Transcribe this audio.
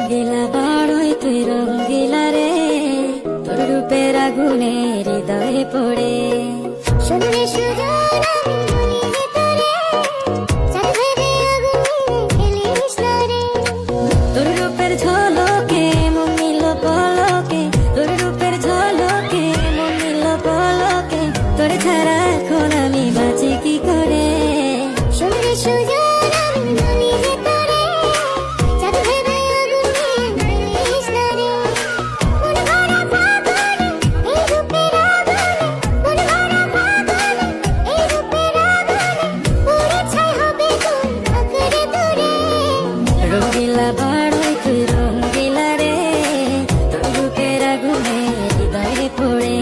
রঙ্গিলা বাড়ই তুই রঙ্গিলা রে, তোর রূপের আগুনে হৃদয়ে পড়ে। শুনলে সুজন আমি বলি যে তোরে, চাঁদ ভেবে আগুনে ফেলিস না রে। তোর রূপের ঝলকে মন নিল পলকে, তোর রূপের ঝলকে মন নিল পলকে, তোর ছাড়া এখন আমি বাঁচি কি করে। শুনলে সুজন আমি বলি যে তোরে, চাঁদ ভেবে আগুনে ফেলিস না রে। মন ভরা ফাগুনে এই রূপের আগুনে, মন ভরা ফাগুনে এই রূপের আগুনে, পুড়ে ছাই হবে কোন আঁকড়ে ধরে। রঙ্গিলা বাড়ই তুই রঙ্গিলা রে, তোর রূপের আগুনে হৃদয়ে পড়ে।